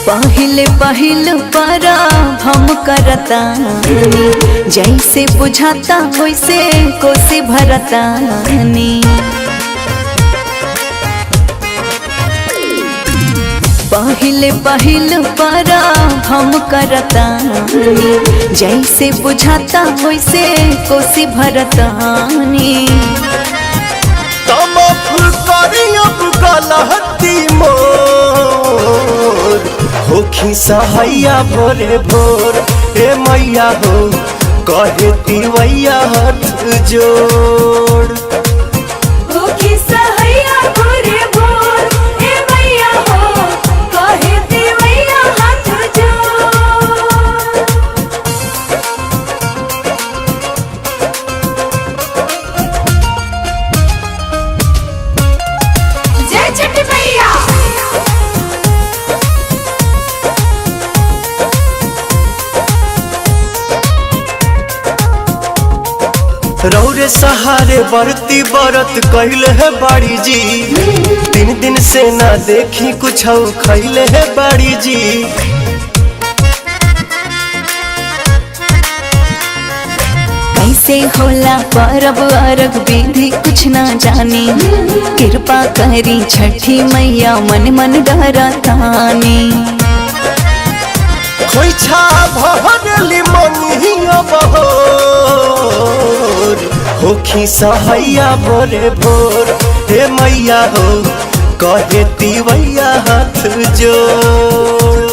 पहले पहल पारा हम करतानी, जैसे बुझाता वैसे कोसी भरतानी। पहले पहल पारा हम करतानी, जैसे बुझाता वैसे कोसी भरतानी। होखी सहैया भोरे भोर हे मैया हो, कहे तिवैया हाथ जोड़। होखी सहैया भोरे भोर हे मैया हो, कहे तिवैया हाथ जोड़। जय छठी मैया। रौरे सहारे बरती बरत कहले है बाड़ी जी, 3 दिन से ना देखी कुछ खैले है बाड़ी जी। कैसे होला परब अरग विधि कुछ ना जानी, कृपा करी छठी मैया मन मन डरतानी। खोइछा भरली मनिया बहोर, होखी सहैया भोरे भोर हे मैया हो, कहे तिवैया हाथ जोड़।